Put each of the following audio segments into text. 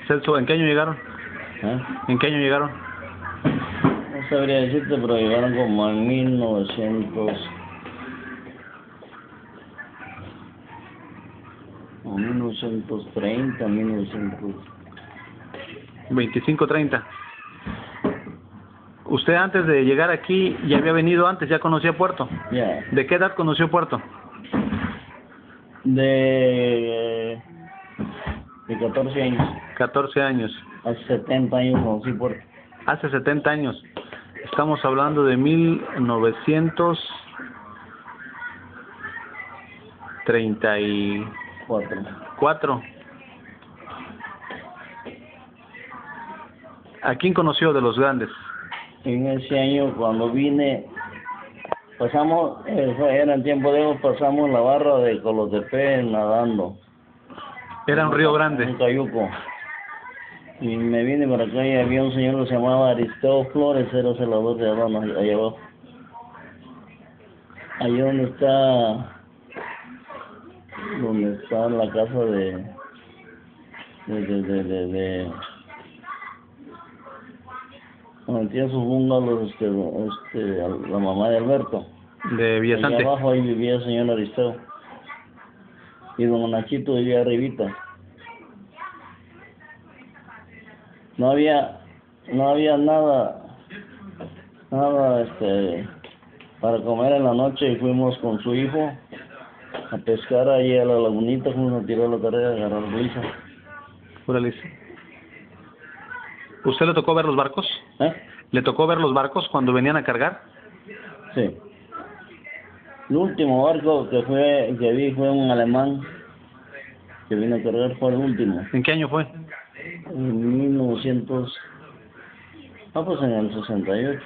Celso, ¿en qué año llegaron? ¿Eh? ¿En qué año llegaron? No sabría decirte, pero llegaron como en 1930, 1900. 25, 30. ¿Usted antes de llegar aquí ya había venido antes, ya conocía Puerto? Ya. ¿De qué edad conoció Puerto? De 14 años. 14 años. Hace 70 años conocí Puerto. Hace 70 años. Estamos hablando de 1934. ¿A quién conoció de los grandes? En ese año, cuando vine, pasamos, era en tiempo de ellos, pasamos la barra de Colotepec nadando. Era un río grande. Un cayuco. Y me vine para acá y había un señor que se llamaba Aristeo Flores, era celador de aduanas, allá abajo. Ahí donde está la casa donde tiene sus bungalows, la mamá de Alberto. De Villasante. Allá abajo ahí vivía el señor Aristeo. Y don Nachito vivía arribita. No había nada para comer en la noche y fuimos con su hijo a pescar ahí a la lagunita, fuimos a tirar la tarea, a agarrar lisa. Pura lisa. ¿Usted le tocó ver los barcos? ¿Eh? ¿Le tocó ver los barcos cuando venían a cargar? Sí. El último barco que vi fue un alemán que vino a cargar, fue el último. ¿En qué año fue? En 1900. Pues en el 68.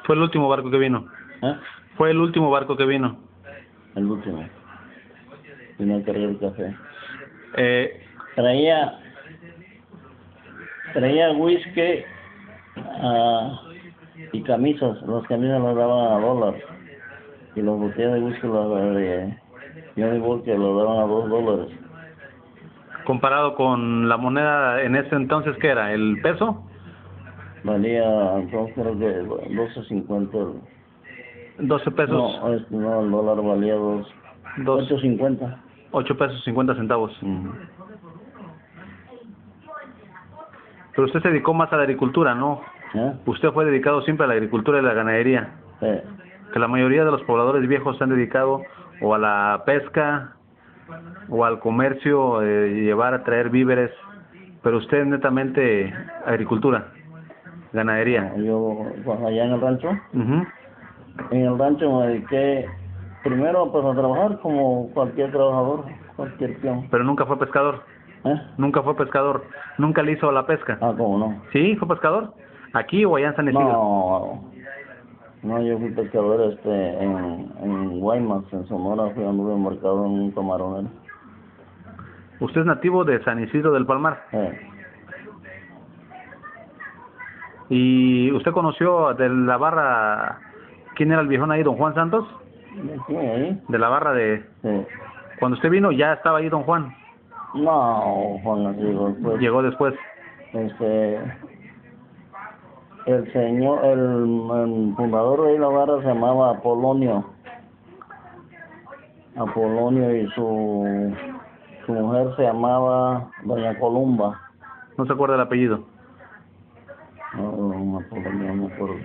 Fue el último barco que vino. ¿Eh? Fue el último barco que vino. El último. Vino a cargar el café. Traía whisky y camisas. Las camisas las daban a $1. Y las botellas de whisky Johnny Walker las daban a $2. Comparado con la moneda en ese entonces, ¿qué era? ¿El peso? Valía, entonces creo que 12.50. 12 pesos. No, el dólar valía 8.50. 8 pesos 50 centavos. Pero usted se dedicó más a la agricultura, ¿no? ¿Eh? Usted fue dedicado siempre a la agricultura y la ganadería. Sí. Que la mayoría de los pobladores viejos se han dedicado o a la pesca o al comercio, llevar a traer víveres, pero usted netamente agricultura, ganadería. Yo, pues, allá en el rancho, Uh-huh. en el rancho me dediqué primero pues a trabajar como cualquier trabajador, cualquier peón. Pero nunca fue pescador. ¿Eh? Nunca fue pescador. Nunca le hizo la pesca. ¿Cómo no? ¿Sí? ¿Fue pescador? ¿Aquí o allá en San Isidro? No, yo fui pescador en Guaymas, en Sonora, anduve embarcado en un camaronero. ¿Usted es nativo de San Isidro del Palmar? ¿Y usted conoció de la barra, quién era el viejón ahí, don Juan Santos? Sí, ahí. De la barra de... Sí. Cuando usted vino ya estaba ahí don Juan. No, Juan no llegó después. Llegó después. El señor, el fundador de la barra se llamaba Apolonio. Apolonio y su mujer se llamaba Doña Columba. ¿No se acuerda el apellido? No, Apolonio, no me acuerdo.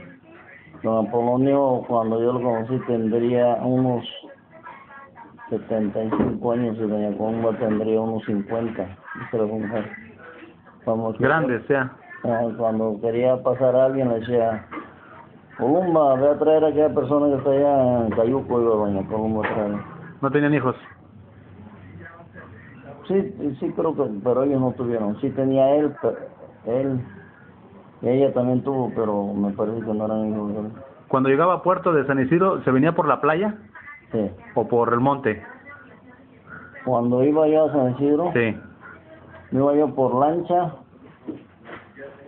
Don Apolonio, cuando yo lo conocí, tendría unos 75 años y Doña Columba tendría unos 50. Esa era su mujer. Grandes, ya. Cuando quería pasar a alguien le decía: Columba, ve a traer a aquella persona que está allá en Cayuco. Y Doña Columba trae. ¿No tenían hijos? Sí, creo que, pero ellos no tuvieron. Sí tenía él, y ella también tuvo, pero me parece que no eran hijos de él. Cuando llegaba a Puerto de San Isidro, ¿se venía por la playa? Sí. ¿O por el monte? Cuando iba yo a San Isidro, sí, me iba yo por lancha,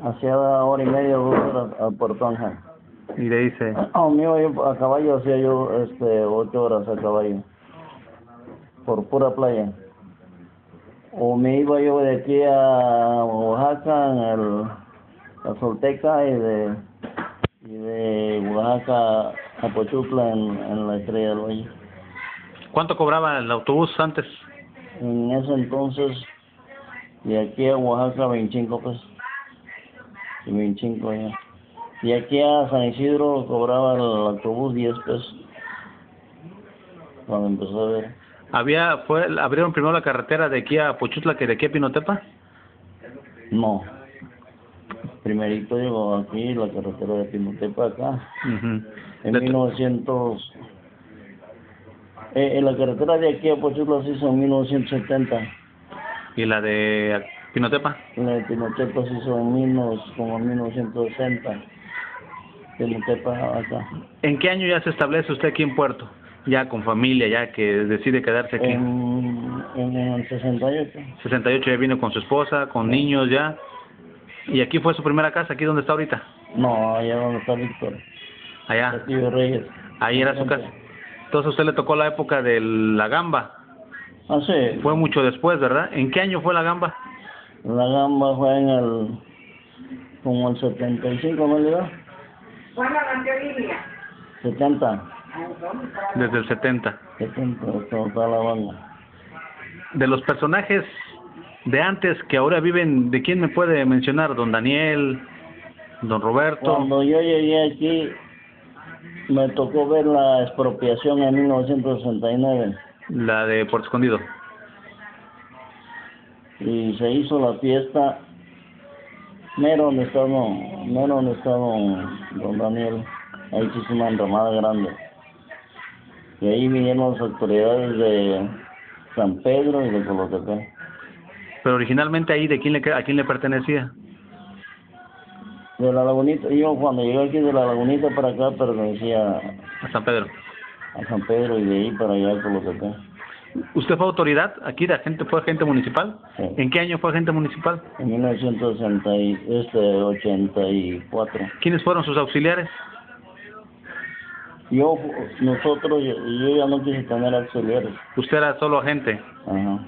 hacía 1:30, 2 horas a Puerto Ángel. Y le dice... me iba yo a caballo, hacía yo 8 horas a caballo, por pura playa. O me iba yo de aquí a Oaxaca Oaxaca en la Solteca y de Oaxaca a Pochutla en la Estrella del Valle. ¿Cuánto cobraba el autobús antes? En ese entonces, de aquí a Oaxaca 25 pesos. Y 25 ya. Y aquí a San Isidro cobraba el autobús 10 pesos. Cuando empezó a ver. ¿Abrieron primero la carretera de aquí a Pochutla que de aquí a Pinotepa? No. Primerito llegó aquí la carretera de Pinotepa acá. En 1900. La carretera de aquí a Pochutla se hizo en 1970. ¿Y la de Pinotepa? La de Pinotepa se hizo como en 1960. Pinotepa acá. ¿En qué año ya se establece usted aquí en Puerto? Ya con familia, ya que decide quedarse aquí. En el 68. 68 ya vino con su esposa, con niños ya. ¿Y aquí fue su primera casa, aquí donde está ahorita? No, allá donde está Víctor. Allá. Castillo Reyes. Ahí era su casa. Entonces a usted le tocó la época de la gamba. Ah, sí. Fue mucho después, ¿verdad? ¿En qué año fue la gamba? La gamba fue como el 75, ¿no le da? ¿Cuándo nació Lidia? 70. Desde el 70. 70, toda la banda. De los personajes de antes que ahora viven, ¿de quién me puede mencionar? ¿Don Daniel? ¿Don Roberto? Cuando yo llegué aquí, me tocó ver la expropiación en 1969. La de Puerto Escondido. Y se hizo la fiesta mero donde estaba don Daniel. Ahí se hizo una enramada grande. Y ahí vinieron las autoridades de San Pedro y de Colotepec. Pero originalmente ahí, ¿a quién le pertenecía? De la Lagunita. Yo cuando llegué aquí de la Lagunita para acá pertenecía A San Pedro. a San Pedro y de ahí para allá a Colotepec. ¿Usted fue autoridad aquí fue agente municipal? Sí. ¿En qué año fue agente municipal? En 1984. ¿Quiénes fueron sus auxiliares? Yo ya no quise tener auxiliares. ¿Usted era solo agente? Ajá.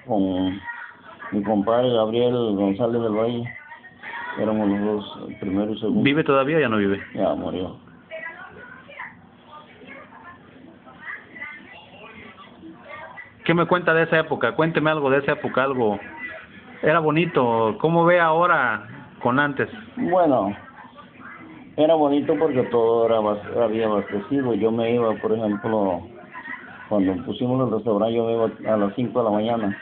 Con mi compadre Gabriel González del Valle, éramos los dos, el primero y segundo. ¿Vive todavía o ya no vive? Ya murió. ¿Qué me cuenta de esa época? Cuénteme algo de esa época, algo. Era bonito. ¿Cómo ve ahora con antes? Bueno, era bonito porque todo había abastecido. Yo me iba, por ejemplo, cuando pusimos el restaurante, yo me iba a las 5 de la mañana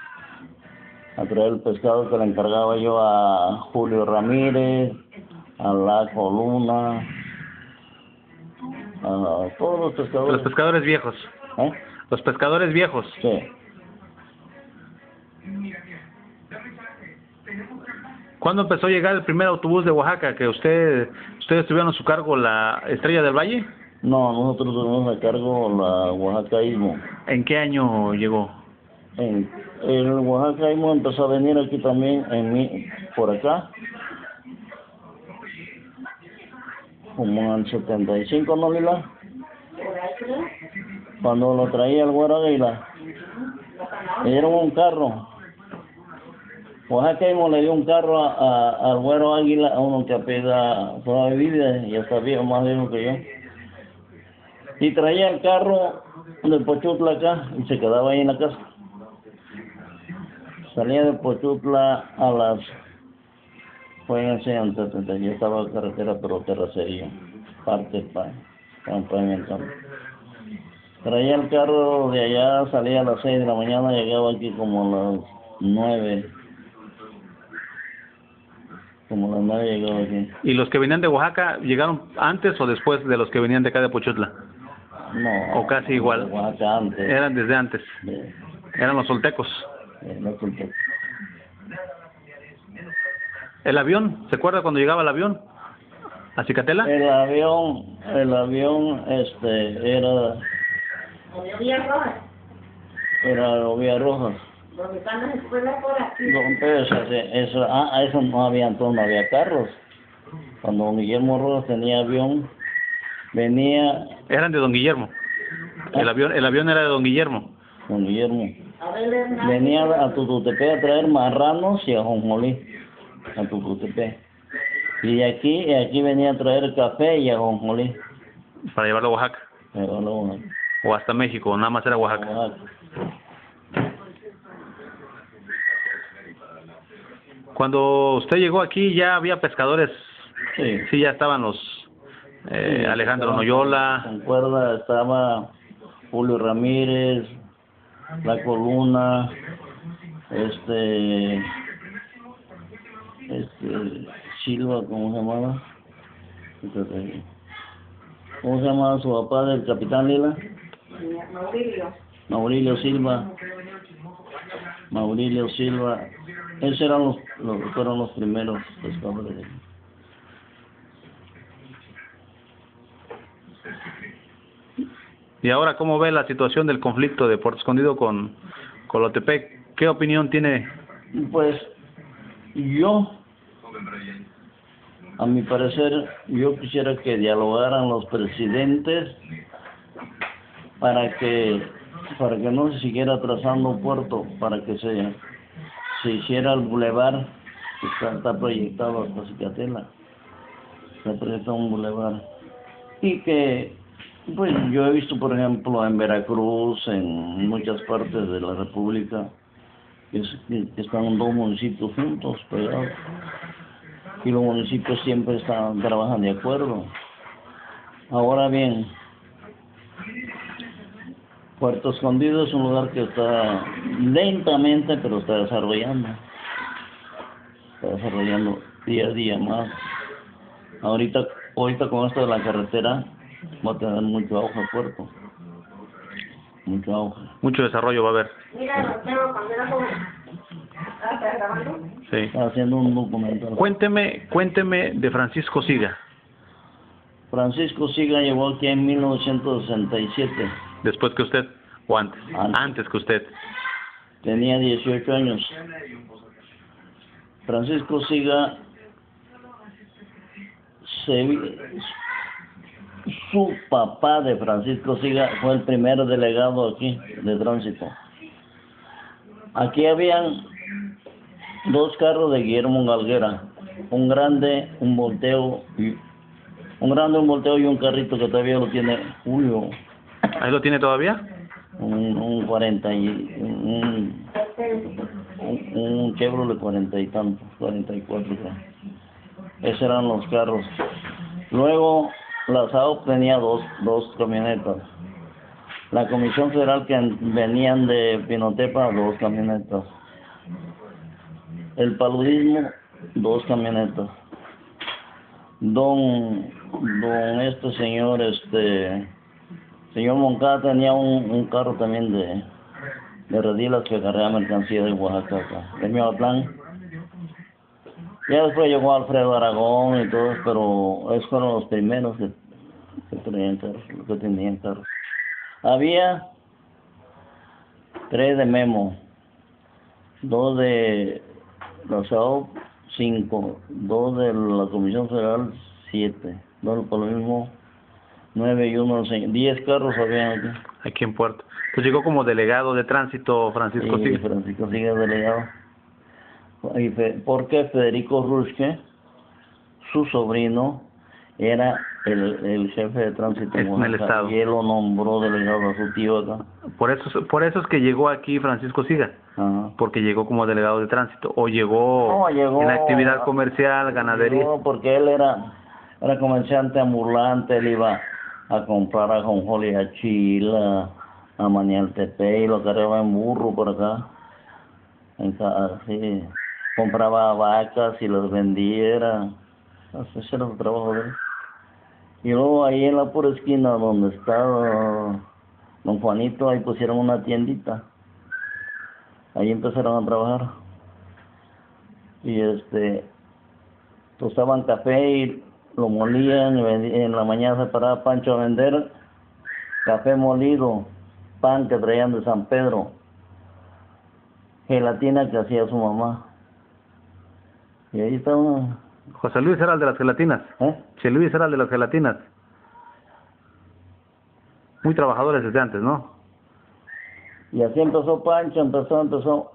a traer el pescado que le encargaba yo a Julio Ramírez, a Laco Luna, a todos los pescadores. Los pescadores viejos. ¿Eh? Los pescadores viejos. Sí. ¿Cuándo empezó a llegar el primer autobús de Oaxaca que ustedes tuvieron a su cargo, la Estrella del Valle? No, nosotros tuvimos a cargo la Oaxacaísmo. ¿En qué año llegó? El Oaxacaísmo empezó a venir aquí también, por acá, como en el 75, ¿no, Lila? Cuando lo traía el Güero Águila, le dieron un carro. Oaxacaísmo le dio un carro al Güero Águila, a uno que apenas todavía vive, y hasta viejo, más viejo que yo. Y traía el carro de Pochutla acá y se quedaba ahí en la casa. Salía de Pochutla fue en ese antes, ya estaba carretera, pero terracería, parte para pavimentar. Traía el carro de allá, salía a las 6 de la mañana, llegaba aquí como a las 9. Como a las 9 llegaba aquí. ¿Y los que venían de Oaxaca llegaron antes o después de los que venían de acá de Pochutla? No. ¿O casi igual? Oaxaca antes. Eran desde antes. Sí. Eran los soltecos. No culpa. ¿El avión? ¿Se acuerda cuando llegaba el avión? ¿A Cicatela? El avión, era Villa Rojas. Donde están las escuelas por aquí. Eso no había carros. Cuando don Guillermo Rojas tenía avión, venía Eran de don Guillermo. El avión era de don Guillermo. don Guillermo. Abel Hernández. Venía a Tututepec a traer marranos y ajonjolí. A Tututepec. Y aquí venía a traer café y ajonjolí. Para llevarlo a Oaxaca. O hasta México, nada más era Oaxaca. Cuando usted llegó aquí ya había pescadores. Sí. Sí, ya estaban los Sí, Alejandro estaba Noyola. con cuerda estaba Julio Ramírez, La Coluna, Silva, ¿cómo se llamaba? ¿Cómo se llamaba su papá del Capitán Lila? Maurilio. Maurilio Silva. Esos eran fueron los primeros pescadores. Y ahora, ¿cómo ve la situación del conflicto de Puerto Escondido con Colotepec? ¿Qué opinión tiene? Pues yo, a mi parecer, yo quisiera que dialogaran los presidentes para que no se siguiera atrasando Puerto, para que se hiciera el bulevar que está proyectado hasta Cicatela. Se proyecta un bulevar. Y que, pues yo he visto, por ejemplo, en Veracruz, en muchas partes de la República, que están dos municipios juntos, pegados. Y los municipios siempre trabajan de acuerdo. Ahora bien, Puerto Escondido es un lugar que está lentamente, pero está desarrollando. Está desarrollando día a día más. Ahorita con esto de la carretera, va a tener mucho auge Puerto. Mucho auge. Mucho desarrollo va a haber. Mira, Mateo, cuando era joven. ¿Estás grabando? Sí. Está haciendo un documental. Cuénteme de Francisco Siga. Francisco Siga llegó aquí en 1967. Después que usted, o antes. Antes que usted. Tenía 18 años. Francisco Siga, su papá de Francisco Siga fue el primer delegado aquí de tránsito. Aquí habían dos carros de Guillermo Galguera, un grande, un volteo y un carrito que todavía lo tiene Julio. ¿Ahí lo tiene todavía? Un 40 y un Chevrolet 40 y tantos, 44 creo. Esos eran los carros. Luego la SAOP tenía dos camionetas. La Comisión Federal que venían de Pinotepa, dos camionetas. El paludismo, dos camionetas. Señor Moncada tenía un carro también de redilas que cargaba mercancía de Oaxaca, de Miahuatlán. Ya después llegó Alfredo Aragón y todos, pero esos fueron los primeros que tenían carros. Había 3 de Memo, 2 de la SAOP, 5, 2 de la Comisión Federal, 7, 2 por lo mismo, 9 y 1 señor. 10 carros habían aquí. Aquí en Puerto. Pues llegó como delegado de tránsito Francisco Siga. Francisco Siga delegado. Porque Federico Rusque, su sobrino, era el jefe de tránsito en el estado. Y él lo nombró delegado a su tío acá. Por eso es que llegó aquí Francisco Siga. Ajá. Porque llegó como delegado de tránsito. O llegó en actividad comercial, ganadería. No, porque él era comerciante ambulante, él iba a comprar a ajonjolí, a Chila, a Manialtepec, y lo cargaba en burro por acá. Así, compraba vacas y las vendiera. Ese era su trabajo de él. Y luego ahí en la pura esquina donde estaba don Juanito, ahí pusieron una tiendita. Ahí empezaron a trabajar. Y tostaban café y lo molían, y en la mañana se paraba Pancho a vender café molido, pan que traían de San Pedro, gelatina que hacía su mamá. Y ahí estaba. José Luis era el de las gelatinas. José Luis era el de las gelatinas. Muy trabajadores desde antes, ¿no? Y así empezó Pancho, empezó.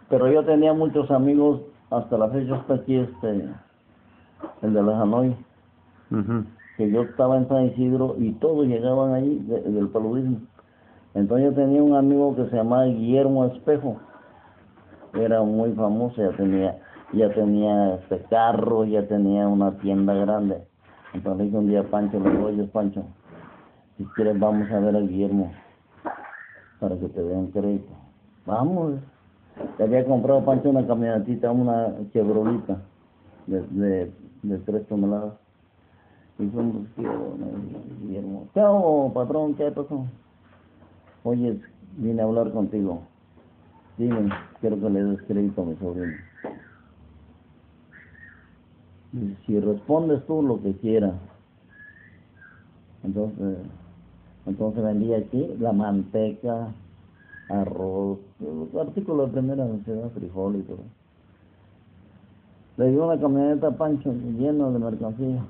Pero yo tenía muchos amigos, hasta la fecha está aquí el de la Hanoi, Ujú. que yo estaba en San Isidro y todos llegaban ahí del paludismo. Entonces yo tenía un amigo que se llamaba Guillermo Espejo, era muy famoso, ya tenía carro, ya tenía una tienda grande. Entonces le dije un día a Pancho, le digo, oye Pancho, si quieres vamos a ver a Guillermo para que te den crédito. Vamos. Le había comprado Pancho una camionetita, una Chevrolet de 3 toneladas. Y fuimos, Guillermo, chao patrón, ¿qué pasó? Oye, vine a hablar contigo. Dime, quiero que le des crédito a mi sobrino. Dice, si respondes tú lo que quieras. Entonces vendía aquí la manteca, arroz, los artículos de primera necesidad, frijol y todo. Le dio una camioneta a Pancho llena de mercancía.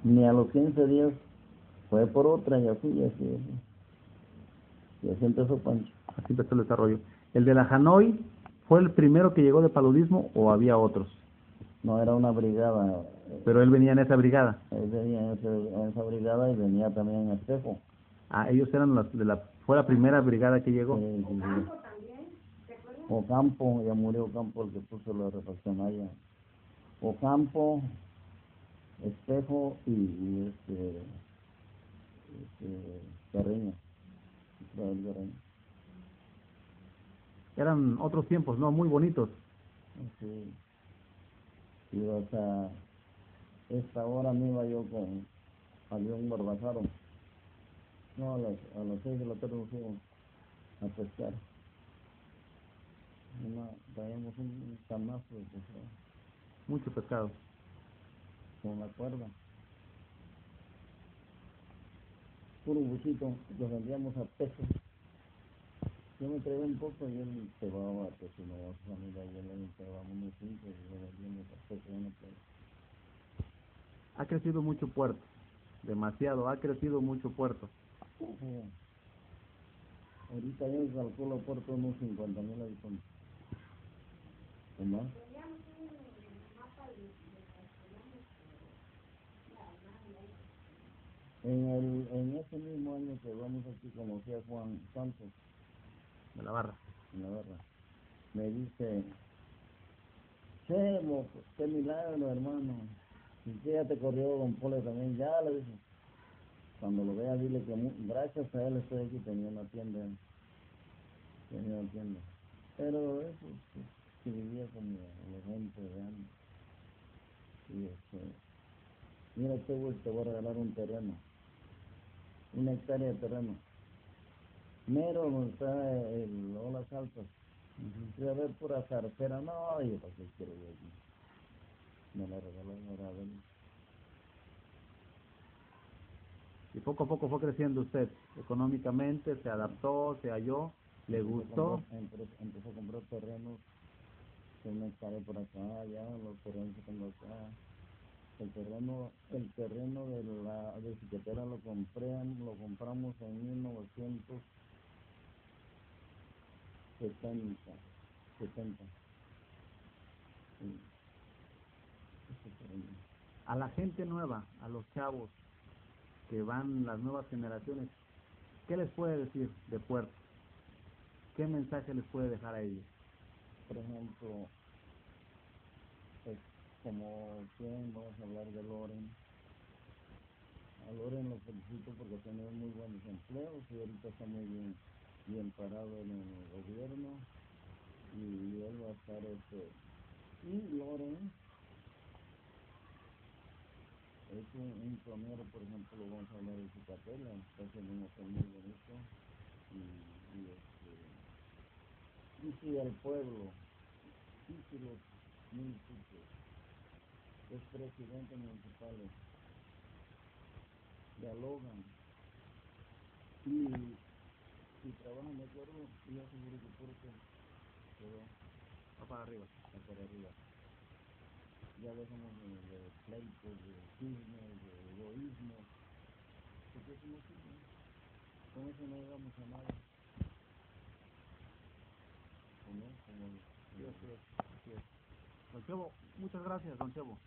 Ni a los 15 días fue por otra y así, y así, así. Y así empezó Pancho. Así empezó el desarrollo. ¿El de la Hanoi fue el primero que llegó de paludismo o había otros? No, era una brigada. Pero él venía en esa brigada. Él venía en esa brigada y venía también en Espejo. Ah, ellos eran fue la primera brigada que llegó. Sí, sí, sí. Ocampo, ya murió Ocampo, el que puso la refaccionaria. Ocampo, Espejo y Carreño. Israel Carreño. Eran otros tiempos, ¿no? Muy bonitos. Sí. Y hasta esta hora me iba yo había un Barbazaro. No, a las 6 de la tarde nos fuimos a pescar. Traíamos un camazo de pescado Mucho pescado. con la cuerda. Puro buchito, lo vendíamos a pesos. Yo me traía un poco y él llevaba, pues, si no, a su familia, y él le llevaba unos 5 y lo vendíamos a pesos en la playa. Ha crecido mucho Puerto. Demasiado. Ha crecido mucho Puerto. Ahorita yo calculo Puerto unos 50,000 habitantes. ¿O más? En ese mismo año que vamos aquí, conocí a Juan Santos, De la Barra. en la barra. Me dice, Chemo, qué milagro, hermano. ¿Y qué ya te corrió Don Pole también? Ya, le dije. Cuando lo vea, dile que gracias a él estoy aquí, tenía una tienda. Pero eso, pues, que vivía como la gente de antes. Y mira, te voy a regalar un terreno, 1 hectárea de terreno. Mero donde está el Olas Altas. Fui a ver pura zarcera, no, yo para qué quiero yo aquí. Me la regaló una vez. Y poco a poco fue creciendo usted. Económicamente, se adaptó, se halló, le gustó. Empezó a comprar terrenos, 1 hectárea por acá, ya, los terrenos que tengo acá. El terreno de Ciquetera lo compramos en 1970. Sí, ese terreno. A la gente nueva, a los chavos que van, las nuevas generaciones, ¿qué les puede decir de Puerto? ¿Qué mensaje les puede dejar a ellos? Por ejemplo, pues, como quien vamos a hablar de Loren. A Loren lo felicito porque ha tenido muy buenos empleos y ahorita está muy bien parado en el gobierno y él va a estar y Loren es un pionero, por ejemplo, lo vamos a hablar de Zucatela, está haciendo un hotel muy bonito y sí al pueblo, sí los municipios, los presidentes municipales dialogan y trabajan de acuerdo y yo seguro que Puerto Va para arriba. va para arriba. Ya dejamos de pleitos, de chismes, de egoísmo, porque eso no sirve, con eso no llegamos a nada. Sí, así es, así es. Don Chevo, muchas gracias, don Chevo.